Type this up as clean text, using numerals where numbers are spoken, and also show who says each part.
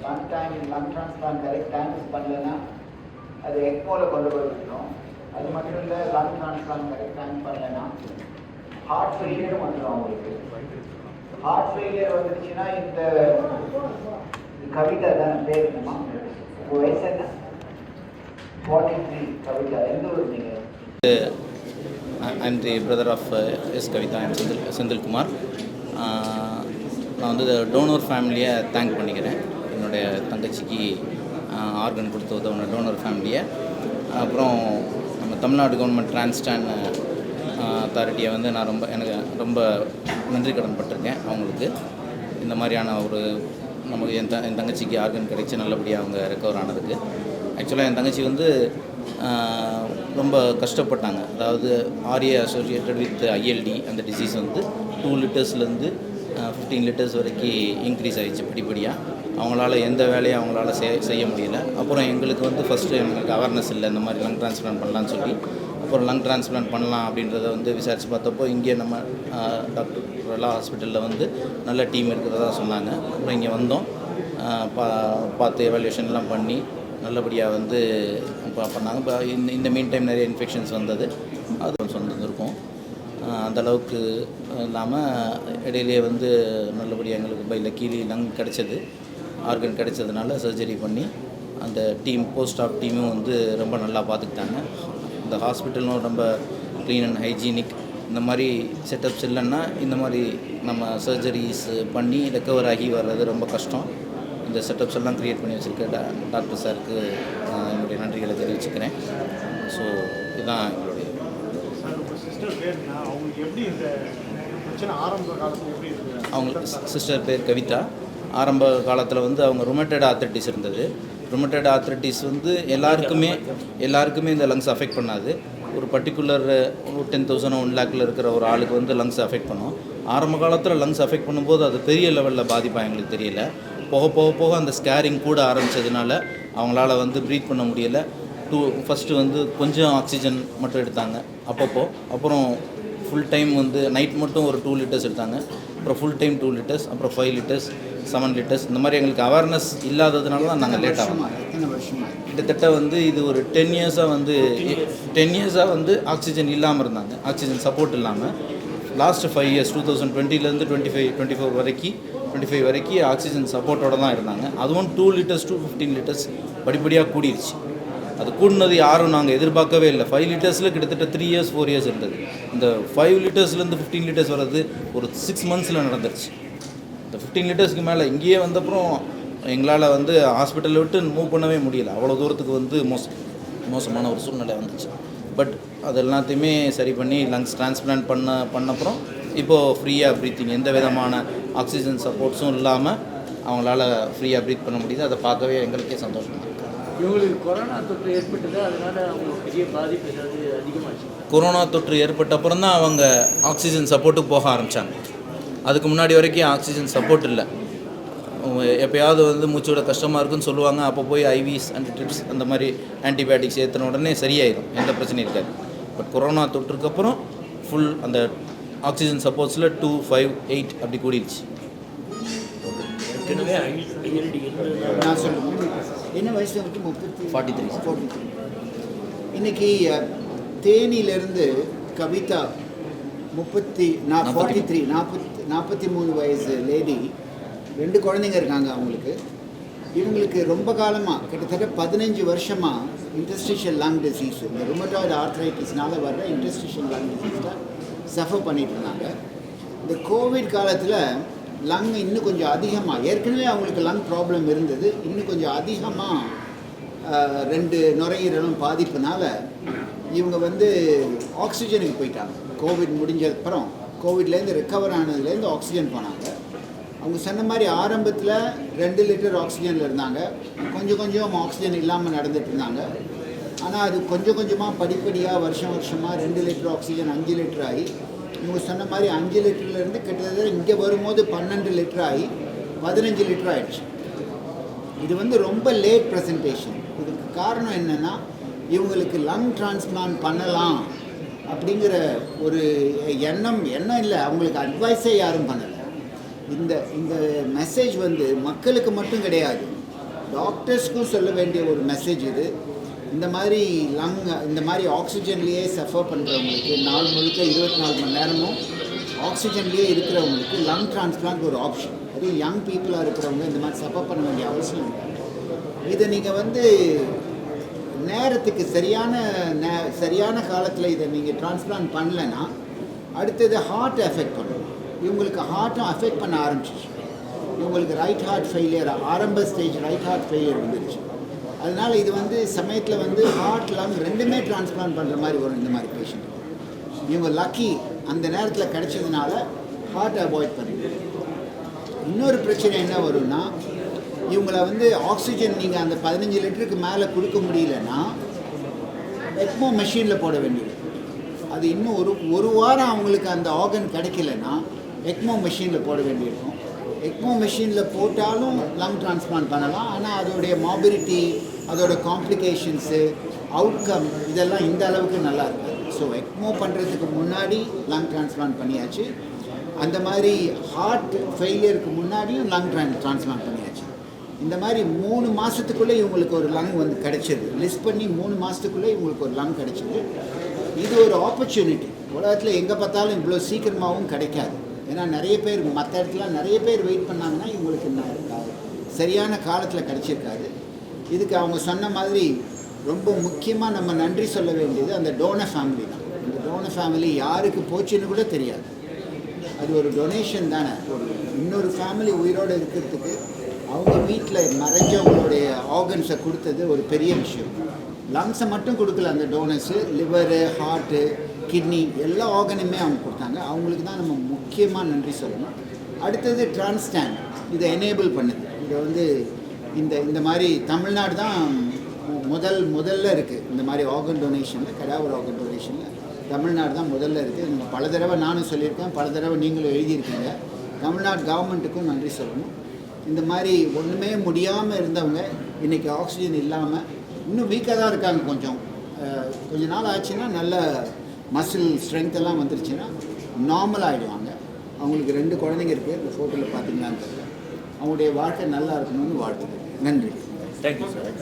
Speaker 1: Lung time lung transplant correct time பண்ணலைன்னா அது எக்மோவில் கொண்டு போய் விட்டுரும். அது மட்டும் இல்லை, லங் டிரான்ஸ்பிளான்ட் கரெக்ட் டைம் பண்ணலைன்னா ஹார்ட் ஃபெயிலியரும் வந்துடும் அவங்களுக்கு. ஹார்ட் ஃபெயிலியர் வந்துருச்சுன்னா இந்த கவிதா தானே பேர் என்னமா, உங்கள் வயசு என்ன? 43. கவிதா எந்த ஊர் நீங்கள்?
Speaker 2: I am the brother of S. Kavitha. I am Senthil Kumar. நான் வந்து டோனர் ஃபேமிலியை தேங்க் பண்ணிக்கிறேன். என்னுடைய தங்கச்சிக்கு ஆர்கன் கொடுத்து உதவுன டோனர் ஃபேமிலியை. அப்புறம் நம்ம தமிழ்நாடு கவர்மெண்ட் டிரான்ஸ்டான் அத்தாரிட்டியை வந்து நான் எனக்கு ரொம்ப நன்றி கடன் பட்டிருக்கேன் அவங்களுக்கு. இந்த மாதிரியான ஒரு நமக்கு என் தங்கச்சிக்கு ஆர்கன் கிடைச்சி நல்லபடியாக அவங்க ரெக்கவர் ஆனதுக்கு. ஆக்சுவலாக என் தங்கச்சி வந்து ரொம்ப கஷ்டப்பட்டாங்க. அதாவது ஆர்ஏ அசோசியேட்டட் வித் ஐஎல்டி அந்த டிசீஸ் வந்து 2 லிட்டர்ஸ்லேருந்து 15 லிட்டர்ஸ் வரைக்கும் இன்க்ரீஸ் ஆகிடுச்சு படிப்படியாக. அவங்களால எந்த வேலையும் அவங்களால செய்ய முடியல. அப்புறம் எங்களுக்கு வந்து ஃபஸ்ட்டு எங்களுக்கு அவேர்னஸ் இல்லை, இந்த மாதிரி லங் டிரான்ஸ்பிளான்ட் பண்ணலான்னு சொல்லி. அப்புறம் லங் டிரான்ஸ்பிளான்ட் பண்ணலாம் அப்படின்றத வந்து விசாரித்து பார்த்தப்போ இங்கே நம்ம டாக்டர் ரலா ஹாஸ்பிட்டலில் வந்து நல்ல டீம் இருக்கிறதா சொன்னாங்க. அப்புறம் இங்கே வந்தோம், பார்த்து எவாலுவேஷன்லாம் பண்ணி நல்லபடியாக வந்து பண்ணாங்க. இப்போ இந்த மீன் டைம் நிறைய இன்ஃபெக்ஷன்ஸ் வந்தது, அது வந்துருக்கும். அந்தளவுக்கு இல்லாமல் இடையிலே வந்து நல்லபடியாக எங்களுக்கு பை லக்கீலி லங் கிடச்சது, ஆர்கன் கிடைச்சதுனால சர்ஜரி பண்ணி அந்த டீம் போஸ்ட் ஆஃப் டீமும் வந்து ரொம்ப நல்லா பார்த்துக்கிட்டாங்க. இந்த ஹாஸ்பிட்டலும் ரொம்ப க்ளீன் அண்ட் ஹைஜீனிக். இந்த மாதிரி செட்டப்ஸ் இல்லைன்னா இந்த மாதிரி நம்ம சர்ஜரிஸ் பண்ணி ரெக்கவர் ஆகி வர்றது ரொம்ப கஷ்டம். இந்த செட்டப்ஸ் எல்லாம் க்ரியேட் பண்ணி வச்சுருக்க டாக்டர் சாருக்கு என்னுடைய நன்றிகளை தெரிவிச்சுக்கிறேன். ஸோ இதுதான் எங்களுடைய. அவங்க சிஸ்டர் பேர் கவிதா. ஆரம்ப காலத்தில் வந்து அவங்க ருமட்டட் ஆர்த்ரைட்டிஸ் இருந்தது. ருமட்டட் ஆர்த்ரைட்டிஸ் வந்து எல்லாருக்குமே இந்த லங்ஸ் அஃபெக்ட் பண்ணாது. ஒரு பர்டிகுலர் 10,000 1 லேக்கில் இருக்கிற ஒரு ஆளுக்கு வந்து லங்ஸ் அஃபெக்ட் பண்ணும். ஆரம்ப காலத்தில் லங்ஸ் அஃபெக்ட் பண்ணும்போது அது பெரிய லெவலில் பாதிப்பாக எங்களுக்கு தெரியல. போக அந்த ஸ்கேரிங் கூட ஆரம்பித்ததுனால அவங்களால வந்து ப்ரீத் பண்ண முடியலை. ஃபஸ்ட்டு வந்து கொஞ்சம் ஆக்சிஜன் மட்டும் எடுத்தாங்க அப்பப்போ. அப்புறம் ஃபுல் டைம் வந்து நைட் மட்டும் ஒரு 2 லிட்டர்ஸ் எடுத்தாங்க. அப்புறம் ஃபுல் டைம் 2 லிட்டர்ஸ், அப்புறம் 5 லிட்டர்ஸ், 7 லிட்டர்ஸ். இந்த மாதிரி எங்களுக்கு அவேர்னஸ் இல்லாததுனால தான் நாங்கள் லேட் ஆகும். கிட்டத்தட்ட வந்து இது ஒரு 10 இயர்ஸாக வந்து ஆக்சிஜன் இல்லாமல் இருந்தாங்க, ஆக்சிஜன் சப்போர்ட் இல்லாமல். லாஸ்ட்டு 5 இயர்ஸ் 2020லேருந்து 25 வரைக்கும் ஆக்சிஜன் சப்போர்ட்டோடு தான் இருந்தாங்க. அதுவும் 2 லிட்டர்ஸ் to 15 லிட்டர்ஸ் படிப்படியாக கூடிருச்சு. அது கூடினது யாரும் நாங்கள் எதிர்பார்க்கவே இல்லை. 5 லிட்டர்ஸில் கிட்டத்தட்ட 3 இயர்ஸ் 4 இயர்ஸ் இருந்தது. இந்த 5 லிட்டர்ஸ்லேருந்து 15 லிட்டர்ஸ் வர்றது ஒரு 6 மந்த்ஸில் நடந்துருச்சு. இந்த 15 லிட்டர்ஸ்க்கு மேலே இங்கேயே வந்தப்புறம் எங்களால் வந்து ஹாஸ்பிட்டலை விட்டு மூவ் பண்ணவே முடியல. அவ்வளோ தூரத்துக்கு வந்து மோசமான ஒரு சூழ்நிலை வந்துச்சு. பட் அது எல்லாத்தையுமே சரி பண்ணி லங்ஸ் டிரான்ஸ்பிளான்ட் பண்ணப்புறம் இப்போது ஃப்ரீயாக ப்ரீத்திங், எந்த விதமான ஆக்சிஜன் சப்போர்ட்ஸும் இல்லாமல் அவங்களால ஃப்ரீயாக ப்ரீத் பண்ண முடியுது. அதை பார்க்கவே எங்களுக்கே சந்தோஷமாக இருக்குது.
Speaker 3: இவங்களுக்கு கொரோனா தொற்று ஏற்பட்டது, அதனால் அவங்களுக்கு பெரிய பாதிப்பு ஏதாவது அதிகமாச்சு?
Speaker 2: கொரோனா தொற்று ஏற்பட்ட அப்புறம் தான் அவங்க ஆக்சிஜன் சப்போர்ட்டுக்கு போக ஆரம்பித்தாங்க. அதுக்கு முன்னாடி வரைக்கும் ஆக்சிஜன் சப்போர்ட் இல்லை. எப்போயாவது வந்து மூச்சோட கஷ்டமாக இருக்குன்னு சொல்லுவாங்க. அப்போ போய் ஐவிஸ் அண்ட் ட்ரிப்ஸ் அந்த மாதிரி ஆன்டிபயோட்டிக்ஸ் ஏற்றின உடனே சரியாயிடும், எந்த பிரச்சனையும் இருக்காது. பட் கொரோனா தொற்றுக்கு அப்புறம் ஃபுல் அந்த ஆக்சிஜன் சப்போர்ட்ஸில் 2, 5, 8 அப்படி கூடிடுச்சு.
Speaker 1: நான் சொல்லுங்கள், என்ன வயசு வந்து
Speaker 2: 43.
Speaker 1: இன்னைக்கு தேனியிலேருந்து கவிதா 43 வயசு லேடி, 2 குழந்தைங்க இருக்காங்க அவங்களுக்கு. இவங்களுக்கு ரொம்ப காலமாக கிட்டத்தட்ட 15 வருஷமாக இன்டர்ஸ்டிஷியல் லங் டிசீஸ், இந்த ருமட்டாய்டு ஆர்த்ரைட்டிஸ்னால வர்ற இன்டர்ஸ்டிஷியல் லங் டிசீஸில் சஃபர் பண்ணிட்டு இருந்தாங்க. இந்த கோவிட் காலத்தில் லங் இன்னும் கொஞ்சம் அதிகமாக, ஏற்கனவே அவங்களுக்கு லங் ப்ராப்ளம் இருந்தது, இன்னும் கொஞ்சம் அதிகமாக 2 நுரையீரலும் பாதிப்புனால இவங்க வந்து ஆக்சிஜனுக்கு போயிட்டாங்க. கோவிட் முடிஞ்சதுக்கப்புறம் கோவிட்லேருந்து ரெக்கவர் ஆனதுலேருந்து ஆக்சிஜன் போனாங்க. அவங்க சொன்ன மாதிரி ஆரம்பத்தில் 2 லிட்டர் ஆக்சிஜனில் இருந்தாங்க, கொஞ்சம் ஆக்சிஜன் இல்லாமல் நடந்துட்டு இருந்தாங்க. ஆனால் அது கொஞ்சமாக படிப்படியாக வருஷமாக 2 லிட்டர் ஆக்சிஜன் 5 லிட்டர் ஆகி, இவங்க சொன்ன மாதிரி 5 லிட்டர்லேருந்து கிட்டத்தட்ட இங்கே வரும்போது 12 லிட்டர் ஆகி 15 லிட்டர் ஆகிடுச்சு. இது வந்து ரொம்ப லேட் ப்ரெசன்டேஷன். இதுக்கு காரணம் என்னென்னா, இவங்களுக்கு லங் டிரான்ஸ்பிளான்ட் பண்ணலாம் அப்படிங்கிற ஒரு எண்ணம் இல்லை, அவங்களுக்கு அட்வைஸே யாரும் பண்ணலை. இந்த மெசேஜ் வந்து மக்களுக்கு மட்டும் கிடையாது, டாக்டர்ஸ்க்கும் சொல்ல வேண்டிய ஒரு மெசேஜ் இது. இந்த மாதிரி இந்த மாதிரி ஆக்சிஜன்லேயே சஃபர் பண்ணுறவங்களுக்கு, நாள் முழுக்க 24 மணி நேரமும் ஆக்சிஜன்லேயே இருக்கிறவங்களுக்கு லங் டிரான்ஸ்பிளான்ட் ஒரு ஆப்ஷன். அதுவும் யங் பீப்புளாக இருக்கிறவங்க இந்த மாதிரி சஃபர் பண்ண வேண்டிய அவசியம் இல்லை. இதை நீங்கள் நேரத்துக்கு சரியான காலத்தில் இதை நீங்கள் டிரான்ஸ்பிளான்ட் பண்ணலைன்னா அடுத்தது ஹார்ட் எஃபெக்ட் பண்ணும். இவங்களுக்கு ஹார்ட்டும் அஃபெக்ட் பண்ண ஆரம்பிச்சிச்சு. இவங்களுக்கு ரைட் ஹார்ட் ஃபெயிலியர், ஆரம்ப ஸ்டேஜ் ரைட் ஹார்ட் ஃபெயிலியர் வந்துருச்சு. அதனால் இது சமயத்தில் ஹார்ட் லங் ரெண்டுமே டிரான்ஸ்பிளான்ட் பண்ணுற மாதிரி வரும் இந்த மாதிரி பேஷண்ட். இவங்க லக்கி அந்த நேரத்தில் கிடைச்சதுனால ஹார்ட் அவாய்ட் பண்ணுங்க. இன்னொரு பிரச்சனை என்ன வரும்னா, இவங்கள ஆக்சிஜன் நீங்கள் அந்த 15 லிட்டருக்கு மேலே கொடுக்க முடியலன்னா எக்மோ மெஷினில் போட வேண்டியது. அது இன்னும் ஒரு வாரம் அவங்களுக்கு அந்த ஆர்கன் கிடைக்கலன்னா எக்மோ மெஷினில் போட வேண்டியிருக்கும். எக்மோ மெஷினில் போட்டாலும் லங் டிரான்ஸ்பிளான்ட் பண்ணலாம். ஆனால் அதோடைய மாபிலிட்டி, அதோட காம்ப்ளிகேஷன்ஸு, அவுட்கம் இதெல்லாம் இந்த அளவுக்கு நல்லா இருக்காது. ஸோ எக்மோ பண்ணுறதுக்கு முன்னாடி லங் டிரான்ஸ்பிளான்ட் பண்ணியாச்சு. அந்த மாதிரி ஹார்ட் ஃபெயிலியருக்கு முன்னாடியும் லங் டிரான்ஸ்பிளான்ட் பண்ணியாச்சு. இந்த மாதிரி 3 மாதத்துக்குள்ளே இவங்களுக்கு ஒரு லங் கிடச்சிது. லிஸ்ட் பண்ணி 3 மாதத்துக்குள்ளே இவங்களுக்கு ஒரு லங் கிடச்சிது. இது ஒரு ஆப்பர்ச்சுனிட்டி. உலகத்தில் எங்கே பார்த்தாலும் இவ்வளோ சீக்கிரமாகவும் கிடைக்காது. ஏன்னா நிறைய பேர் மற்ற இடத்துல நிறைய பேர் வெயிட் பண்ணாங்கன்னா இவங்களுக்கு சரியான காலத்தில் கிடச்சிருக்காது. இதுக்கு அவங்க சொன்ன மாதிரி ரொம்ப முக்கியமாக நம்ம நன்றி சொல்ல வேண்டியது அந்த டோனர் ஃபேமிலி தான். இந்த டோனர் ஃபேமிலி யாருக்கு போச்சுன்னு கூட தெரியாது. அது ஒரு டொனேஷன் தானே. இன்னொரு ஃபேமிலி உயிரோடு இருக்கிறதுக்கு அவங்க வீட்டில் மறைஞ்சவங்களுடைய ஆர்கன்ஸை கொடுத்தது ஒரு பெரிய விஷயம். லங்ஸை மட்டும் கொடுக்கல அந்த டோனர்ஸு, லிவரு, ஹார்ட்டு, கிட்னி எல்லா ஆர்கனுமே அவங்க கொடுத்தாங்க. அவங்களுக்கு தான் நம்ம முக்கியமாக நன்றி சொல்லணும். அடுத்தது டிரான்ஸ்டாண்ட் இதை எனேபிள் பண்ணுது. இதை இந்த மாதிரி தமிழ்நாடு தான் முதல்ல இருக்குது. இந்த மாதிரி ஆர்கன் டொனேஷனில், கடாவர் ஆர்கன் டொனேஷனில் தமிழ்நாடு தான் முதல்ல இருக்குது. நம்ம பல தடவை நானும் சொல்லியிருக்கேன், பல தடவை நீங்களும் எழுதியிருக்கீங்க. தமிழ்நாடு கவர்மெண்ட்டுக்கும் நன்றி சொல்லணும். இந்த மாதிரி ஒன்றுமே முடியாமல் இருந்தவங்க இன்றைக்கி ஆக்சிஜன் இல்லாமல் இன்னும் வீக்காக தான் இருக்காங்க. கொஞ்ச நாள் ஆச்சுன்னா நல்ல மசில் ஸ்ட்ரென்த் எல்லாம் வந்துருச்சுன்னா நார்மல் ஆகிடுவாங்க. அவங்களுக்கு 2 குழந்தைங்க இருக்குது. இந்த ஃபோட்டோவில் பார்த்தீங்களான்னு தெரியல. அவங்களுடைய வாழ்க்கை நல்லா இருக்கணும்னு வாழ்த்துக்கிறேன். நன்றி.
Speaker 3: Thank you sir.